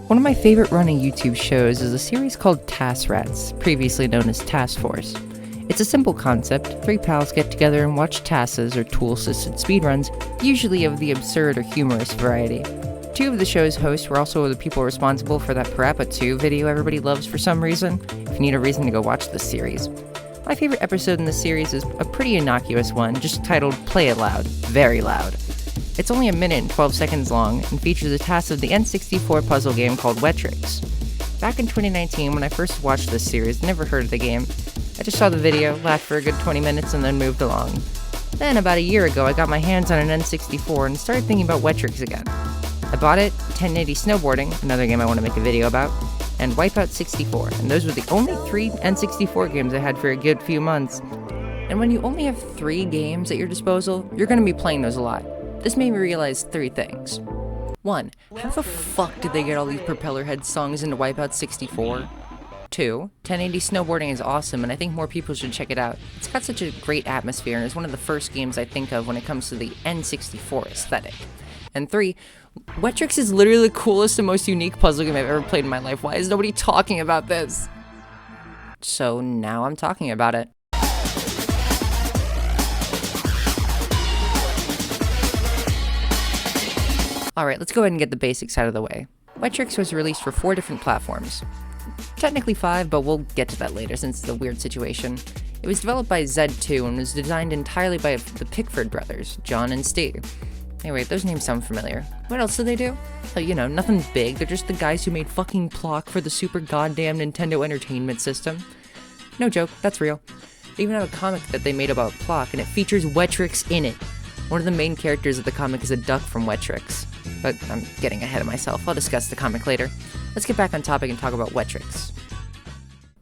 One of my favorite running YouTube shows is a series called Task Rats, previously known as Task Force. It's a simple concept. 3 pals get together and watch tasks or tool-assisted speedruns, usually of the absurd or humorous variety. 2 of the show's hosts were also the people responsible for that Parappa 2 video everybody loves for some reason, if you need a reason to go watch this series. My favorite episode in the series is a pretty innocuous one, just titled Play It Loud, Very Loud. It's only 1 minute and 12 seconds long, and features a task of the N64 puzzle game called Wetrix. Back in 2019, when I first watched this series, never heard of the game. I just saw the video, laughed for a good 20 minutes, and then moved along. Then, about a year ago, I got my hands on an N64 and started thinking about Wetrix again. I bought it, 1080 Snowboarding, another game I want to make a video about, and Wipeout 64, and those were the only 3 N64 games I had for a good few months. And when you only have 3 games at your disposal, you're going to be playing those a lot. This made me realize 3 things. 1. How the fuck did they get all these Propeller Head songs into Wipeout 64? 2. 1080 Snowboarding is awesome, and I think more people should check it out. It's got such a great atmosphere, and is one of the first games I think of when it comes to the N64 aesthetic. And 3. Wetrix is literally the coolest and most unique puzzle game I've ever played in my life. Why is nobody talking about this? So now I'm talking about it. Alright, let's go ahead and get the basics out of the way. Wetrix was released for 4 different platforms. Technically 5, but we'll get to that later since it's a weird situation. It was developed by Z2 and was designed entirely by the Pickford brothers, John and Steve. Anyway, those names sound familiar. What else do they do? Oh, you know, nothing big. They're just the guys who made fucking Plock for the super goddamn Nintendo Entertainment System. No joke, that's real. They even have a comic that they made about Plock, and it features Wetrix in it. One of the main characters of the comic is a duck from Wetrix. But I'm getting ahead of myself. I'll discuss the comic later. Let's get back on topic and talk about Wetrix.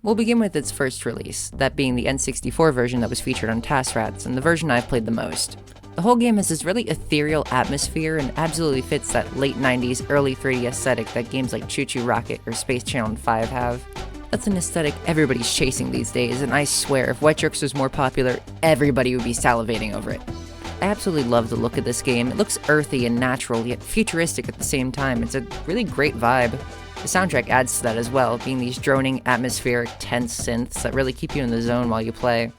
We'll begin with its first release, that being the N64 version that was featured on Task Rats, and the version I've played the most. The whole game has this really ethereal atmosphere and absolutely fits that late 90s, early 3D aesthetic that games like Choo Choo Rocket or Space Channel 5 have. That's an aesthetic everybody's chasing these days, and I swear if Wetrix was more popular, everybody would be salivating over it. I absolutely love the look of this game. It looks earthy and natural, yet futuristic at the same time. It's a really great vibe. The soundtrack adds to that as well, being these droning, atmospheric, tense synths that really keep you in the zone while you play.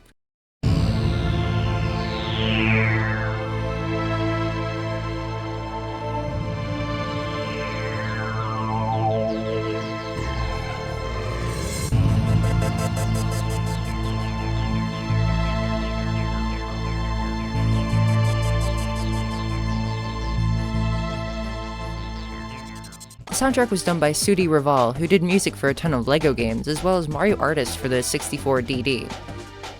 The soundtrack was done by Sudi Raval, who did music for a ton of LEGO games, as well as Mario Artist for the 64 DD.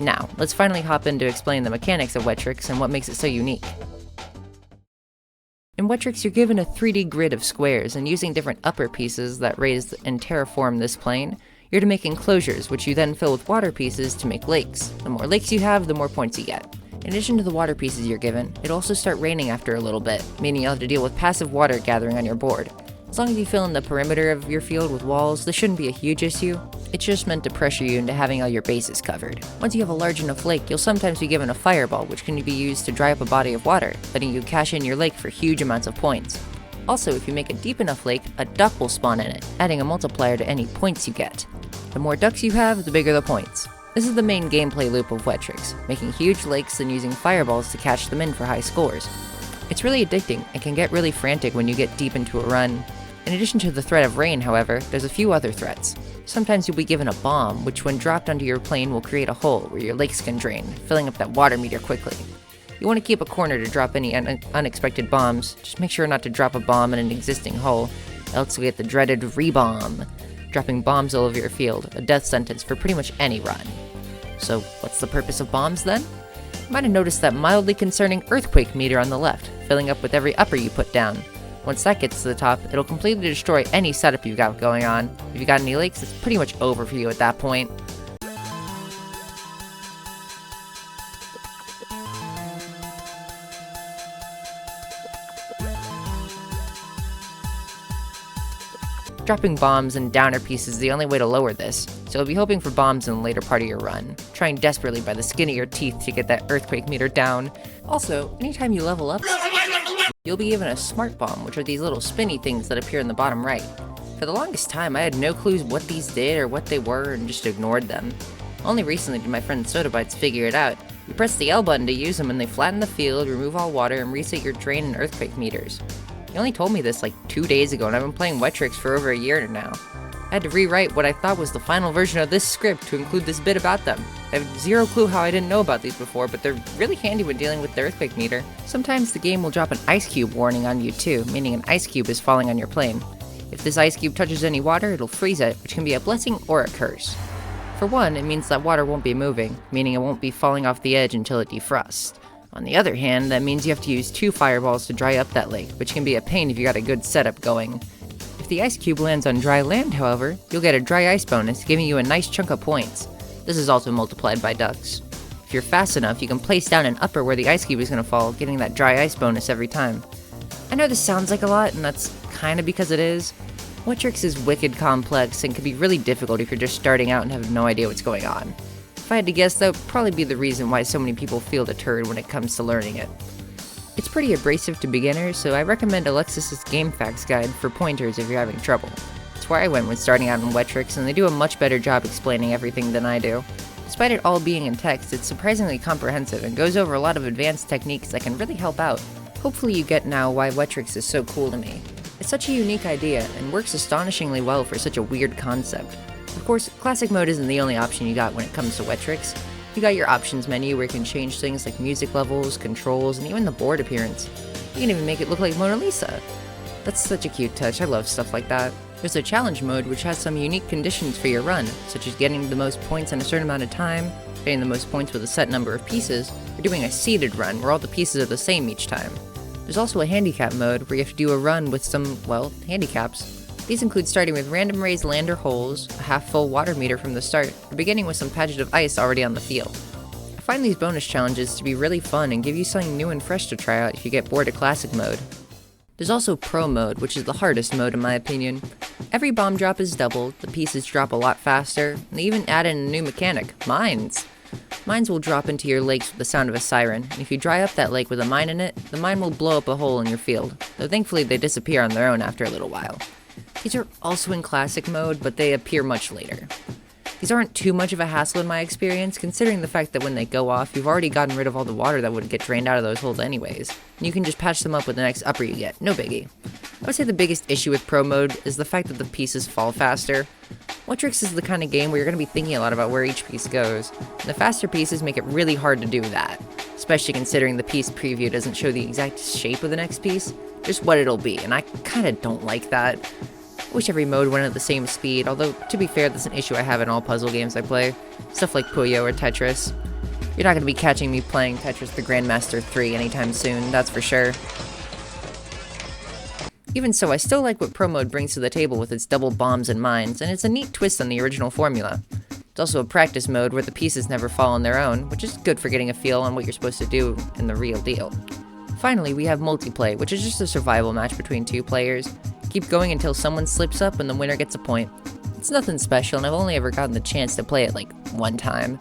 Now, let's finally hop in to explain the mechanics of Wetrix and what makes it so unique. In Wetrix, you're given a 3D grid of squares, and using different upper pieces that raise and terraform this plane, you're to make enclosures, which you then fill with water pieces to make lakes. The more lakes you have, the more points you get. In addition to the water pieces you're given, it'll also start raining after a little bit, meaning you'll have to deal with passive water gathering on your board. As long as you fill in the perimeter of your field with walls, this shouldn't be a huge issue. It's just meant to pressure you into having all your bases covered. Once you have a large enough lake, you'll sometimes be given a fireball, which can be used to dry up a body of water, letting you cash in your lake for huge amounts of points. Also, if you make a deep enough lake, a duck will spawn in it, adding a multiplier to any points you get. The more ducks you have, the bigger the points. This is the main gameplay loop of Wetrix, making huge lakes and using fireballs to catch them in for high scores. It's really addicting and can get really frantic when you get deep into a run. In addition to the threat of rain, however, there's a few other threats. Sometimes you'll be given a bomb, which when dropped onto your plane will create a hole where your lakes can drain, filling up that water meter quickly. You want to keep a corner to drop any unexpected bombs. Just make sure not to drop a bomb in an existing hole, else you'll get the dreaded re-bomb, dropping bombs all over your field, a death sentence for pretty much any run. So what's the purpose of bombs then? You might have noticed that mildly concerning earthquake meter on the left, filling up with every upper you put down. Once that gets to the top, it'll completely destroy any setup you've got going on. If you got any lakes, it's pretty much over for you at that point. Dropping bombs and downer pieces is the only way to lower this, so you'll be hoping for bombs in the later part of your run, trying desperately by the skin of your teeth to get that earthquake meter down. Also, anytime you level up, you'll be given a smart bomb, which are these little spinny things that appear in the bottom right. For the longest time, I had no clues what these did or what they were and just ignored them. Only recently did my friend Sodabites figure it out. You press the L button to use them and they flatten the field, remove all water, and reset your drain and earthquake meters. He only told me this like 2 days ago and I've been playing Wetrix for over a year now. I had to rewrite what I thought was the final version of this script to include this bit about them. I have zero clue how I didn't know about these before, but they're really handy when dealing with the earthquake meter. Sometimes the game will drop an ice cube warning on you too, meaning an ice cube is falling on your plane. If this ice cube touches any water, it'll freeze it, which can be a blessing or a curse. For one, it means that water won't be moving, meaning it won't be falling off the edge until it defrosts. On the other hand, that means you have to use 2 fireballs to dry up that lake, which can be a pain if you got a good setup going. If the ice cube lands on dry land, however, you'll get a dry ice bonus, giving you a nice chunk of points. This is also multiplied by ducks. If you're fast enough, you can place down an upper where the ice cube is going to fall, getting that dry ice bonus every time. I know this sounds like a lot, and that's kinda because it is. Wetrix is wicked complex and can be really difficult if you're just starting out and have no idea what's going on. If I had to guess, that would probably be the reason why so many people feel deterred when it comes to learning it. It's pretty abrasive to beginners, so I recommend Alexis's Game Facts Guide for pointers if you're having trouble. It's where I went when starting out in Wetrix, and they do a much better job explaining everything than I do. Despite it all being in text, it's surprisingly comprehensive and goes over a lot of advanced techniques that can really help out. Hopefully you get now why Wetrix is so cool to me. It's such a unique idea, and works astonishingly well for such a weird concept. Of course, Classic Mode isn't the only option you got when it comes to Wetrix. You got your options menu where you can change things like music levels, controls, and even the board appearance. You can even make it look like Mona Lisa. That's such a cute touch, I love stuff like that. There's a challenge mode which has some unique conditions for your run, such as getting the most points in a certain amount of time, getting the most points with a set number of pieces, or doing a seeded run where all the pieces are the same each time. There's also a handicap mode where you have to do a run with some, well, handicaps. These include starting with random raised land or holes, a half-full water meter from the start, or beginning with some patches of ice already on the field. I find these bonus challenges to be really fun and give you something new and fresh to try out if you get bored of Classic Mode. There's also Pro Mode, which is the hardest mode in my opinion. Every bomb drop is doubled, the pieces drop a lot faster, and they even added in a new mechanic, mines. Mines will drop into your lakes with the sound of a siren, and if you dry up that lake with a mine in it, the mine will blow up a hole in your field, though thankfully they disappear on their own after a little while. These are also in Classic Mode, but they appear much later. These aren't too much of a hassle in my experience, considering the fact that when they go off, you've already gotten rid of all the water that would get drained out of those holes anyways, and you can just patch them up with the next upper you get, no biggie. I would say the biggest issue with Pro Mode is the fact that the pieces fall faster. Wetrix is the kind of game where you're going to be thinking a lot about where each piece goes, and the faster pieces make it really hard to do that, especially considering the piece preview doesn't show the exact shape of the next piece, just what it'll be, and I kinda don't like that. I wish every mode went at the same speed, although, to be fair, that's an issue I have in all puzzle games I play. Stuff like Puyo or Tetris. You're not going to be catching me playing Tetris the Grandmaster 3 anytime soon, that's for sure. Even so, I still like what Pro Mode brings to the table with its double bombs and mines, and it's a neat twist on the original formula. It's also a practice mode where the pieces never fall on their own, which is good for getting a feel on what you're supposed to do in the real deal. Finally, we have multiplay, which is just a survival match between 2 players. Keep going until someone slips up and the winner gets a point. It's nothing special, and I've only ever gotten the chance to play it like 1 time.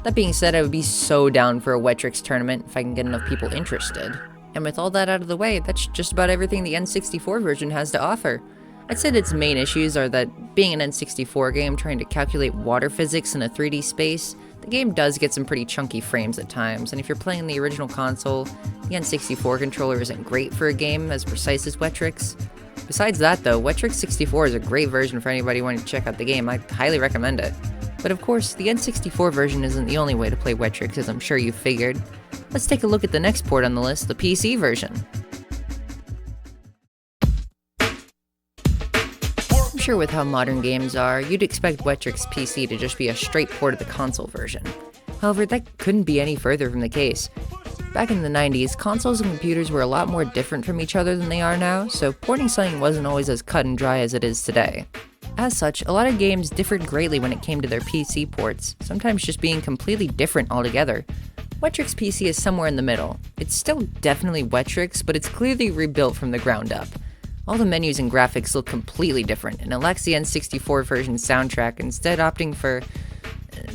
That being said, I would be so down for a Wetrix tournament if I can get enough people interested. And with all that out of the way, that's just about everything the N64 version has to offer. I'd say that its main issues are that being an N64 game trying to calculate water physics in a 3D space, the game does get some pretty chunky frames at times, and if you're playing the original console, the N64 controller isn't great for a game as precise as Wetrix. Besides that though, Wetrix 64 is a great version for anybody wanting to check out the game. I highly recommend it. But of course, the N64 version isn't the only way to play Wetrix, as I'm sure you've figured. Let's take a look at the next port on the list, the PC version. I'm sure with how modern games are, you'd expect Wetrix PC to just be a straight port of the console version. However, that couldn't be any further from the case. Back in the 90s, consoles and computers were a lot more different from each other than they are now, so porting something wasn't always as cut and dry as it is today. As such, a lot of games differed greatly when it came to their PC ports, sometimes just being completely different altogether. Wetrix PC is somewhere in the middle. It's still definitely Wetrix, but it's clearly rebuilt from the ground up. All the menus and graphics look completely different, and it lacks the N64 version soundtrack, instead opting for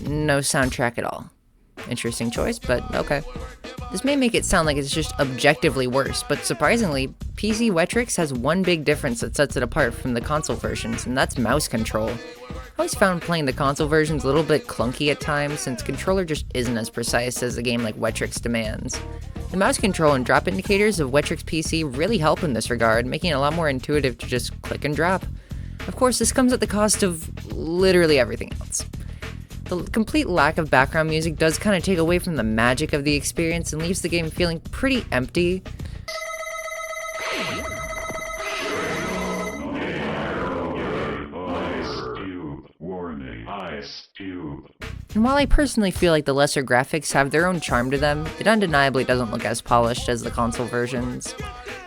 no soundtrack at all. Interesting choice, but okay. This may make it sound like it's just objectively worse, but surprisingly, PC Wetrix has one big difference that sets it apart from the console versions, and that's mouse control. I always found playing the console versions a little bit clunky at times, since controller just isn't as precise as a game like Wetrix demands. The mouse control and drop indicators of Wetrix PC really help in this regard, making it a lot more intuitive to just click and drop. Of course, this comes at the cost of literally everything else. The complete lack of background music does kind of take away from the magic of the experience and leaves the game feeling pretty empty. And while I personally feel like the lesser graphics have their own charm to them, it undeniably doesn't look as polished as the console versions.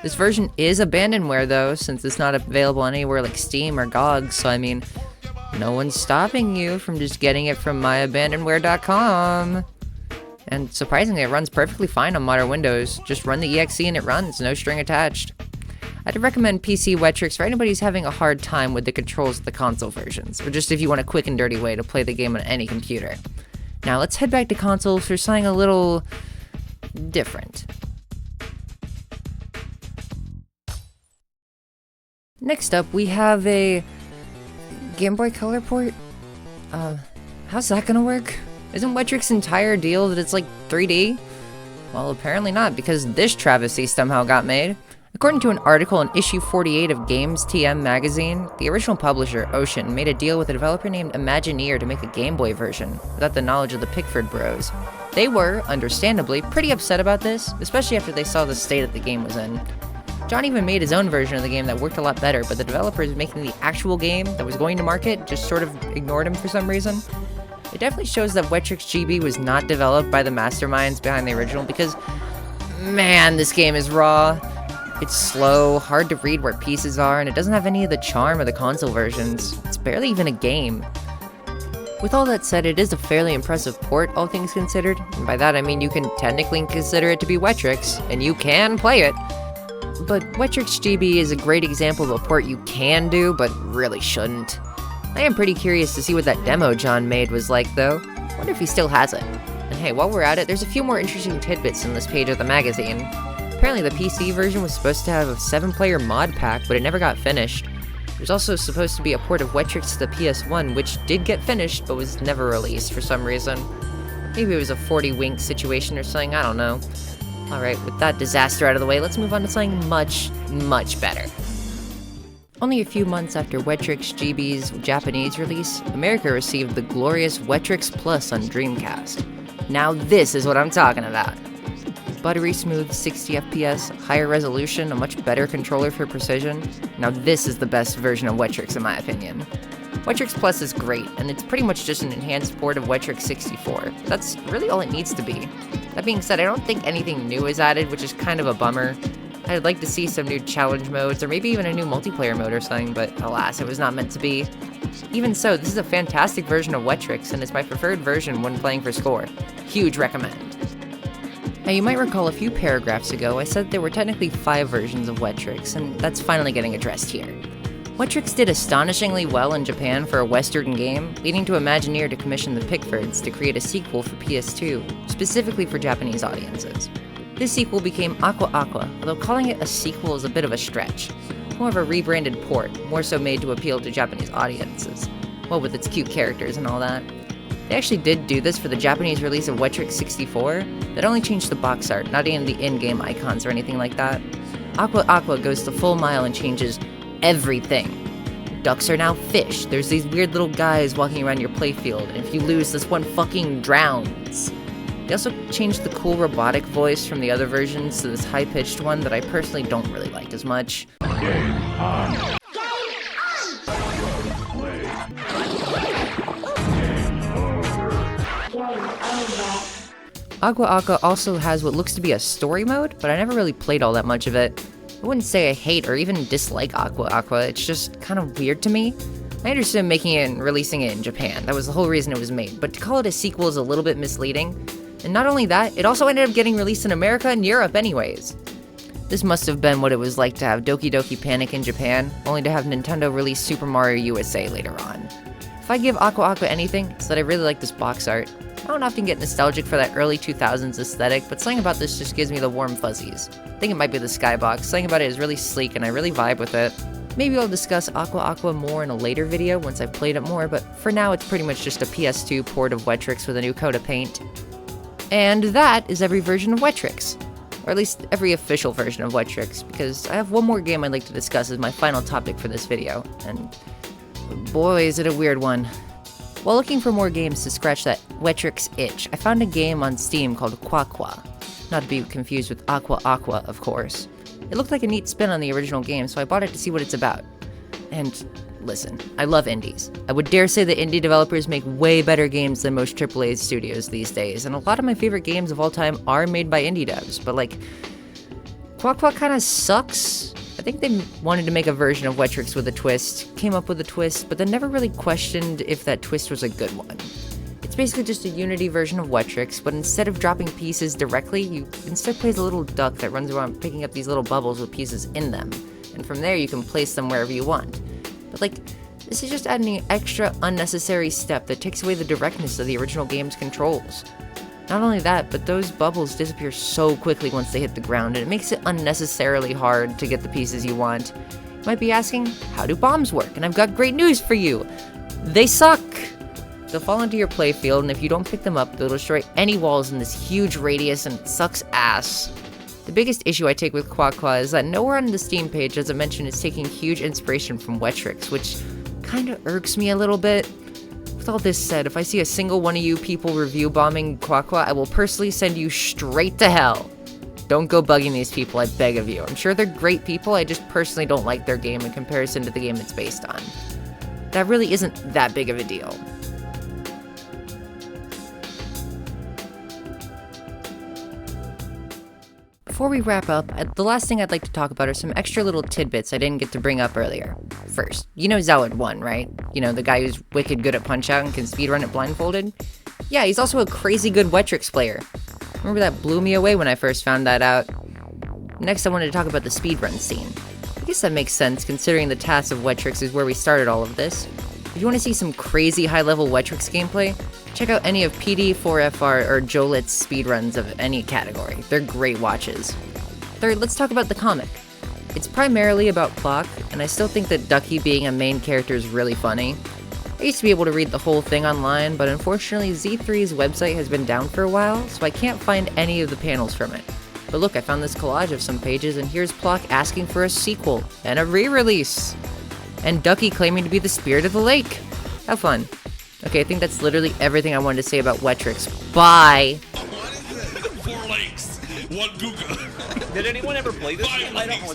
This version is abandonware though, since it's not available anywhere like Steam or GOG, so I mean, no one's stopping you from just getting it from myabandonware.com. And surprisingly, it runs perfectly fine on modern Windows. Just run the exe and it runs, no string attached. I'd recommend PC Wetrix for anybody who's having a hard time with the controls of the console versions, or just if you want a quick and dirty way to play the game on any computer. Now let's head back to consoles for something a little different. Next up, we have a Game Boy Color port? How's that gonna work? Isn't Wetrix's entire deal that it's like 3D? Well, apparently not, because this travesty somehow got made. According to an article in issue 48 of Games TM magazine, the original publisher, Ocean, made a deal with a developer named Imagineer to make a Game Boy version, without the knowledge of the Pickford Bros. They were, understandably, pretty upset about this, especially after they saw the state that the game was in. John even made his own version of the game that worked a lot better, but the developers making the actual game that was going to market just sort of ignored him for some reason. It definitely shows that Wetrix GB was not developed by the masterminds behind the original because, man, this game is raw. It's slow, hard to read where pieces are, and it doesn't have any of the charm of the console versions. It's barely even a game. With all that said, it is a fairly impressive port, all things considered, and by that I mean you can technically consider it to be Wetrix, and you can play it. But Wetrix GB is a great example of a port you can do, but really shouldn't. I am pretty curious to see what that demo John made was like, though. I wonder if he still has it. And hey, while we're at it, there's a few more interesting tidbits in this page of the magazine. Apparently the PC version was supposed to have a 7-player mod pack, but it never got finished. There's also supposed to be a port of Wetrix to the PS1, which did get finished, but was never released for some reason. Maybe it was a 40-wink situation or something, I don't know. Alright, with that disaster out of the way, let's move on to something much, much better. Only a few months after Wetrix GB's Japanese release, America received the glorious Wetrix Plus on Dreamcast. Now this is what I'm talking about. Buttery smooth 60 FPS, higher resolution, a much better controller for precision. Now this is the best version of Wetrix in my opinion. Wetrix Plus is great, and it's pretty much just an enhanced port of Wetrix 64. That's really all it needs to be. That being said, I don't think anything new is added, which is kind of a bummer. I'd like to see some new challenge modes, or maybe even a new multiplayer mode or something, but alas, it was not meant to be. Even so, this is a fantastic version of Wetrix, and it's my preferred version when playing for score. Huge recommend. Now you might recall a few paragraphs ago I said there were technically 5 versions of Wetrix, and that's finally getting addressed here. Wetrix did astonishingly well in Japan for a Western game, leading to Imagineer to commission the Pickfords to create a sequel for PS2, specifically for Japanese audiences. This sequel became Aqua Aqua, although calling it a sequel is a bit of a stretch. More of a rebranded port, more so made to appeal to Japanese audiences. Well, with its cute characters and all that. They actually did do this for the Japanese release of Wetrix 64, that only changed the box art, not even the in-game icons or anything like that. Aqua Aqua goes the full mile and changes everything. Ducks are now fish, there's these weird little guys walking around your playfield, and if you lose, this one fucking drowns. They also changed the cool robotic voice from the other versions to this high-pitched one that I personally don't really like as much. Game on. Aqua Aqua also has what looks to be a story mode, but I never really played all that much of it. I wouldn't say I hate or even dislike Aqua Aqua, it's just kind of weird to me. I understood making it and releasing it in Japan, that was the whole reason it was made, but to call it a sequel is a little bit misleading. And not only that, it also ended up getting released in America and Europe anyways. This must have been what it was like to have Doki Doki Panic in Japan, only to have Nintendo release Super Mario USA later on. If I give Aqua Aqua anything, it's that I really like this box art. I don't often get nostalgic for that early 2000s aesthetic, but something about this just gives me the warm fuzzies. I think it might be the skybox. Something about it is really sleek and I really vibe with it. Maybe I'll discuss Aqua Aqua more in a later video once I've played it more, but for now it's pretty much just a PS2 port of Wetrix with a new coat of paint. And that is every version of Wetrix. Or at least every official version of Wetrix, because I have one more game I'd like to discuss as my final topic for this video, and boy is it a weird one. While looking for more games to scratch that Wetrix itch, I found a game on Steam called Qua, not to be confused with Aqua Aqua, of course. It looked like a neat spin on the original game, so I bought it to see what it's about. And listen, I love indies. I would dare say that indie developers make way better games than most AAA studios these days, and a lot of my favorite games of all time are made by indie devs, but like, Qua kinda sucks. I think they wanted to make a version of Wetrix with a twist, came up with a twist, but then never really questioned if that twist was a good one. It's basically just a Unity version of Wetrix, but instead of dropping pieces directly, you instead play as a little duck that runs around picking up these little bubbles with pieces in them, and from there you can place them wherever you want. But like, this is just adding an extra unnecessary step that takes away the directness of the original game's controls. Not only that, but those bubbles disappear so quickly once they hit the ground, and it makes it unnecessarily hard to get the pieces you want. You might be asking, how do bombs work? And I've got great news for you! They suck! They'll fall into your playfield, and if you don't pick them up, they'll destroy any walls in this huge radius, and it sucks ass. The biggest issue I take with Qua is that nowhere on the Steam page does it mention it's taking huge inspiration from Wetrix, which kinda irks me a little bit. With all this said, if I see a single one of you people review bombing Qua, I will personally send you straight to hell. Don't go bugging these people, I beg of you. I'm sure they're great people, I just personally don't like their game in comparison to the game it's based on. That really isn't that big of a deal. Before we wrap up, the last thing I'd like to talk about are some extra little tidbits I didn't get to bring up earlier. First, you know Zalad1, right? You know, the guy who's wicked good at Punch-Out and can speedrun it blindfolded? Yeah, he's also a crazy good Wetrix player. Remember that blew me away when I first found that out. Next, I wanted to talk about the speedrun scene. I guess that makes sense, considering the task of Wetrix is where we started all of this. If you want to see some crazy high-level Wetrix gameplay, check out any of PD4FR or Jolit's speedruns of any category. They're great watches. Third, let's talk about the comic. It's primarily about Clock, and I still think that Ducky being a main character is really funny. I used to be able to read the whole thing online, but unfortunately Z3's website has been down for a while, so I can't find any of the panels from it. But look, I found this collage of some pages, and here's Clock asking for a sequel, and a re-release! And Ducky claiming to be the spirit of the lake! Have fun. Okay, I think that's literally everything I wanted to say about Wetrix. Bye! What is it? 4 lakes, 1 Guga. Did anyone ever play this? 5 I don't lakes.